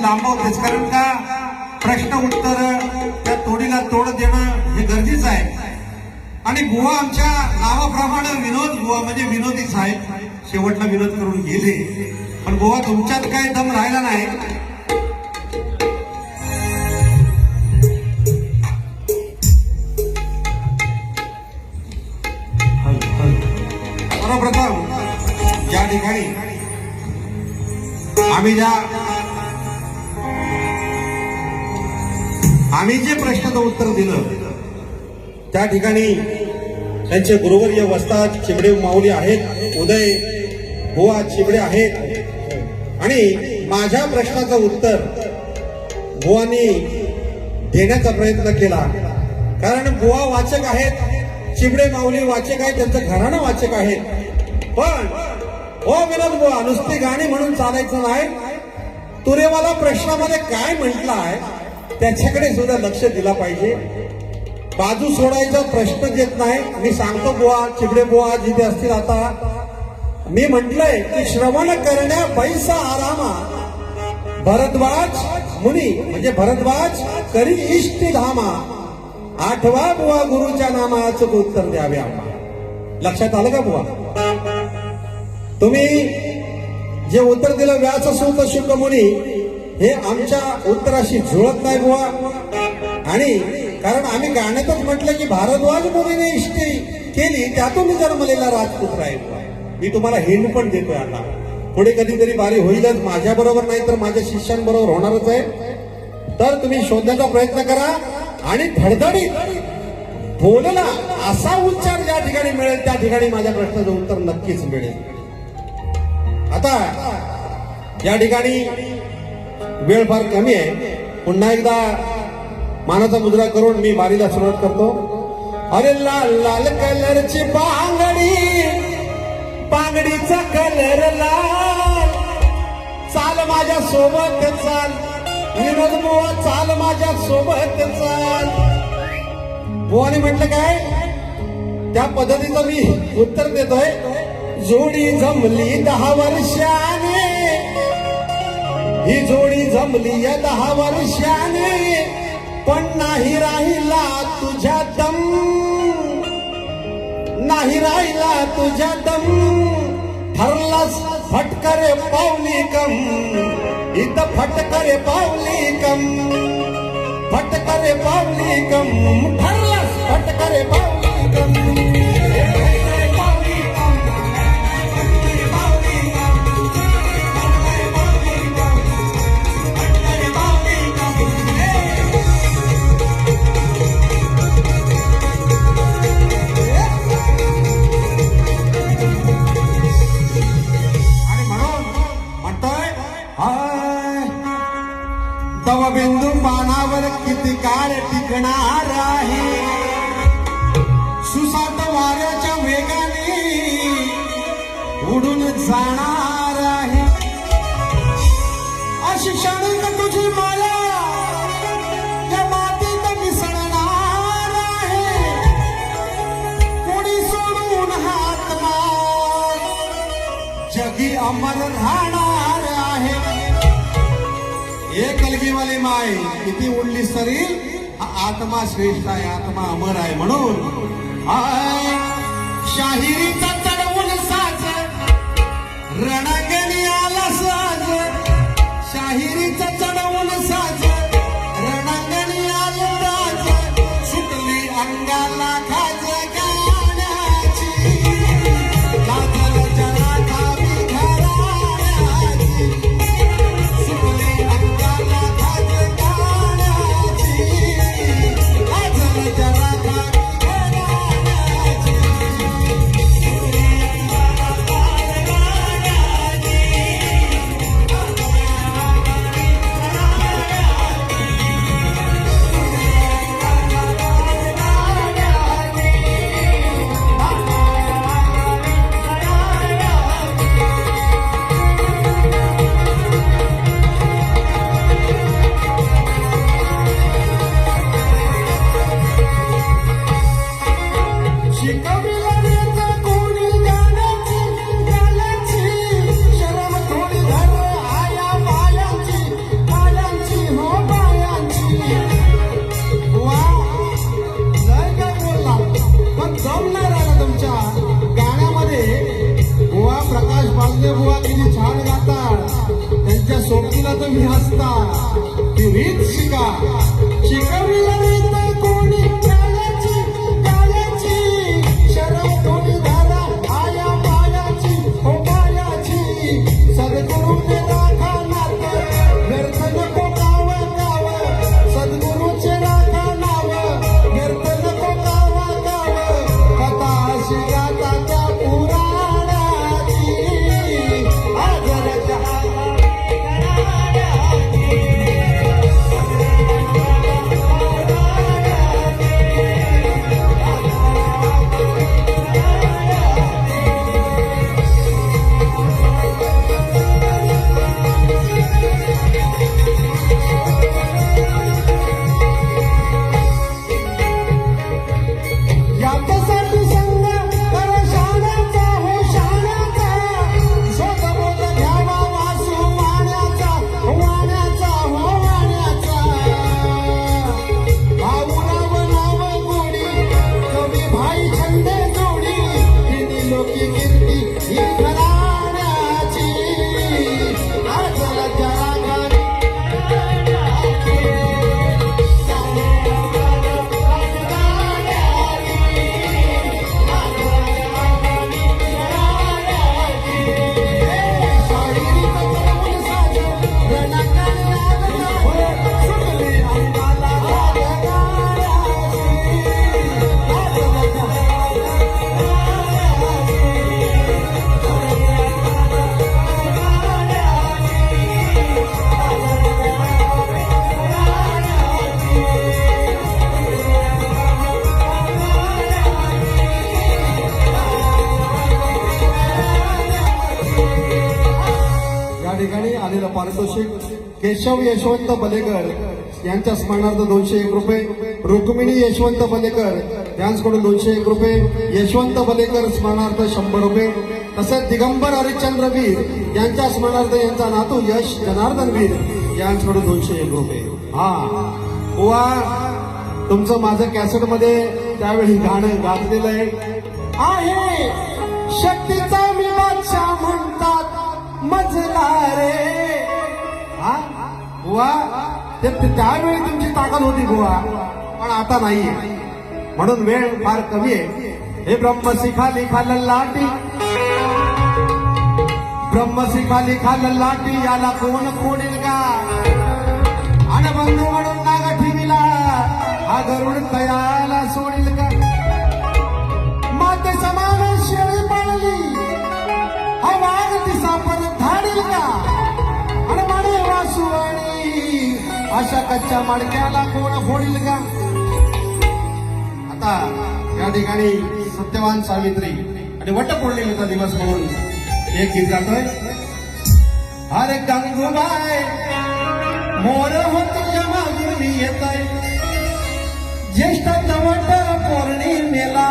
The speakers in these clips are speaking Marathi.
लांबवतेच, कारण का प्रश्न उत्तर त्या तोडीला तोड देणं हे गरजेचं आहे. आणि बुवा आमच्या नावाप्रमाणे विनोद, बुवा म्हणजे विनोदीच आहेत, शेवटला विनोद करून गेले. पण बुवा तुमच्यात काय दम राहिला नाही. सर्वप्रथम ज्या ठिकाणी आम्ही जे प्रश्नाचं उत्तर दिलं त्या ठिकाणी त्यांचे गुरुवर्य वस्ताद चिबडे माऊली आहेत, उदय बुवा चिबडे आहेत. आणि माझ्या प्रश्नाचं उत्तर बुवानी देण्याचा प्रयत्न केला, कारण बुवा वाचक आहेत, चिबडे माऊली वाचक आहेत, त्यांचं घराणं वाचक आहेत. पण हो विनोद बुवा, नुसती गाणी म्हणून चालायचं नाही. तुरेवाला प्रश्नामध्ये काय म्हटलं आहे त्याच्याकडे सुद्धा लक्ष दिला पाहिजे. बाजू सोडायचा प्रश्न येत नाही. मी सांगतो बुवा, चिबडे बुवा जिथे असतील आता, मी म्हटलंय की श्रवण करण्या पैसा आरामा भरद्वाज मुनी, म्हणजे भरद्वाज करी इष्टी धामा, आठवा बुवा गुरुच्या नामाचं उत्तर द्यावे आम्हा. लक्षात आलं का बुवा? तुम्ही जे उत्तर दिलं व्यास सूत शुक मुनी, हे आमच्या उत्तराशी जुळत नाही बुवा. आणि कारण आम्ही गाण्यातच म्हटलं की भारद्वाज मुनीने इष्टी केली, त्यातून जन्मलेला राजपुत्र आहे. मी तुम्हाला हिंड पण देतोय, आता पुढे कधीतरी बारी होईलच, माझ्या बरोबर नाही तर माझ्या शिष्यांबरोबर होणारच आहे. तर तुम्ही शोधण्याचा प्रयत्न करा आणि धडधडीत बोलला असा उच्चार ज्या ठिकाणी मिळेल त्या ठिकाणी माझ्या प्रश्नाचं उत्तर नक्कीच मिळेल. आता या ठिकाणी वेळ फार कमी आहे. पुन्हा एकदा मानाचा मुद्रा करून मी बारीला सुरुवात करतो. अरे लाल लाल कलरची बांगडी, बांगडीचा कलर लाल, चाल माझ्या सोबत चाल विनोद बुवा, चाल माझ्या सोबत चाल. बुवाने म्हटलं काय, त्या पद्धतीचं मी उत्तर देतोय. जोडी जमली 10 वर्षाने, ही जोडी जमली या 10 वर्षाने, पण नाही राहिला तुझ्या दम, नाही राहिला तुझ्या दम, ठरलास फटकरे पावली कम, इथं फटकरे पावली कम, फटकरे पावली कम, ठरलास फटकरे पावली कम. बिंदू पानावर किती काळ टिकणार आहे, सुसाट वाऱ्याच्या वेगाने उडून जाणार आहे. अशी क्षणिक तुझी माया या मातीत मिसळणार आहे, कोणी सोडून हातमा जगी अमर राहणार आहे. एक कलगीवाली माय किती उडली तरी आत्मा श्रेष्ठ आहे, आत्मा अमर आहे. म्हणून शाहिरीचा चढवून साज, रणगणी आला साज, शाहिरीचा चढवून साज, रणगणी आला साज, सुटली अंगाला खाज गाण्याची, लाजल जरा खावी घराण्याची, सुटली अंगाला खाज गाण्याची, लाजल जरा खावी घराण्याची, सुटली अंगाला खाज गाण्याची. तुम्ही हसता ती रीत शिका शिकविला रीत कोणी काल्याची शरम कोणी घाला आया मायाची हो मायाची सद्गुरूने राखा नात व्यर्थ नको गाव गाव सद्गुरूचे राखा नाव व्यर्थ नको गाव गाव कथा अशी गाता त्या पुराणाची आजरच्या याच्यासाठी संग कर शाण्याचा हो शाण्याचा शोधबोध घ्यावा वासू वाण्याचा हो वाण्याचा भाऊराव नाव गोडी कवी भाई छंदे जोडी तिन्ही लोकी कीर्ती ही घराण्याची आजच्या रागाने या ठिकाणी आलेलं पारितोषिक केशव यशवंत बलेकर यांच्या स्मरणार्थ 201 रुपये, रुक्मिणी यशवंत बलेकर यांच्याकडून 201 रुपये, यशवंत बलेकर स्मरणार्थ 100 रुपये, तसेच दिगंबर हरिश्चंद्र वीर यांच्या स्मरणार्थ यांचा नातू यश जनार्दन वीर यांच्याकडून 201 रुपये. हा बुवा, तुमचं माझं कॅसेट मध्ये त्यावेळी गाणं गाजलेलं आहे. शक्तीचा मी बादशाह म्हणतात मजला रे. हा बुवा, त्यावेळी तुमची ताकद होती बुवा, पण आता नाहीये, म्हणून वेळ फार कमी आहे. हे ब्रह्म शिखाली खाल लाटी, ब्रह्म शिखाली खाल लाटी, याला कोण कोणील का, आणि बंधू म्हणून नागा ठेविला, हा गरुड तयाला सोडील का. माते समान शेळी पाळली, हा वाघ तिसा परत धाडील का, आणि माने वासू आणि अशा कच्च्या मडक्याला कोण फोडील का. आता या ठिकाणी सत्यवान सावित्री आणि वटपौर्णिमेचा दिवस म्हणून एक गीत गातोय. अरे गंगूबाई मोर हो तुझ्या मागून मी येतोय, ज्येष्ठ वट पौर्णिमेला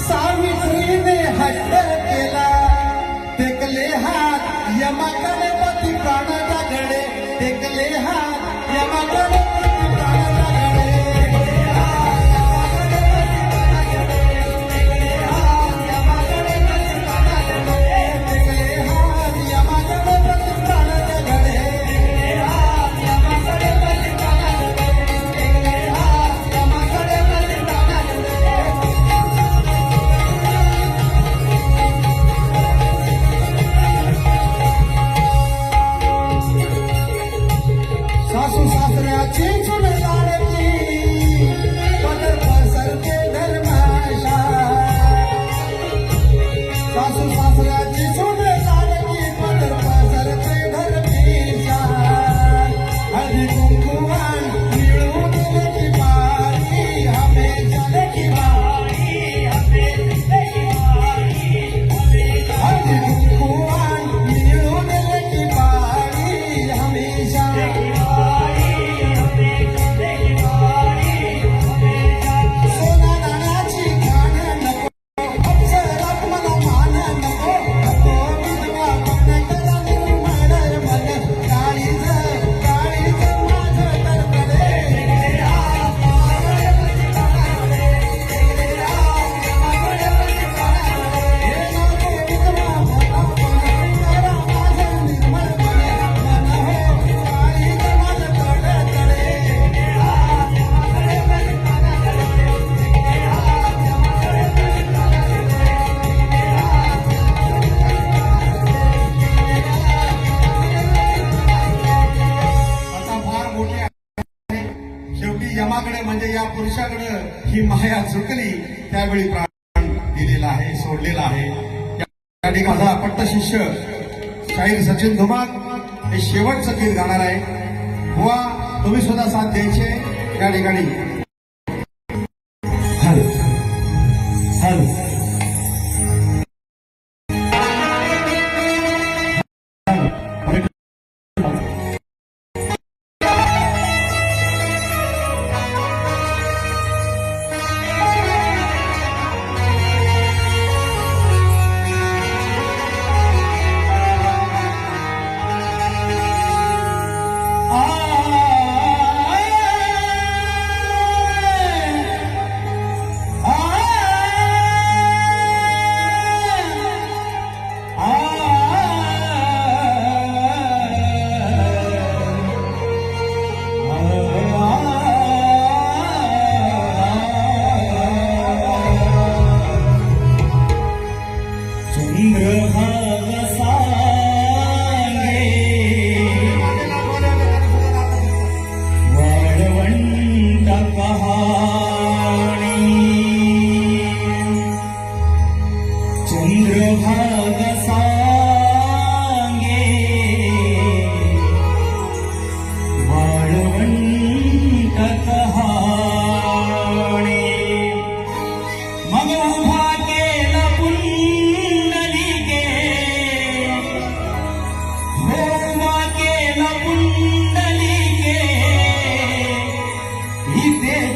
सावित्रीने हट्ट केला, टेकले हात यमाकडे पती प्राणाचा घडे, टेकले हात यमाकडे पती प्राणाचा घडे. सासू सासऱ्याची ज्या पुरुषाकडे ही माया झुकली त्यावेळी प्राण दिलेला आहे, सोडलेला आहे. या ठिकाणी माझा पट्ट शिष्य शाहीर सचिन धुमाळ हे शेवटचं गीत गाणार आहे. बुवा तुम्ही सुद्धा साथ द्यायचे या ठिकाणी. Hello hello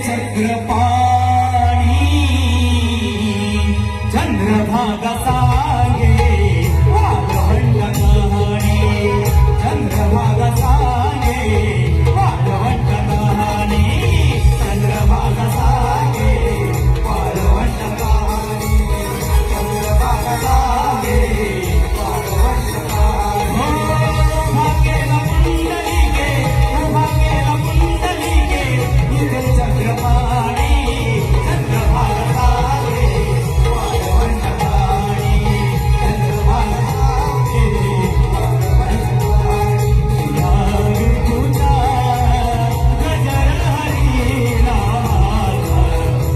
चक्रपा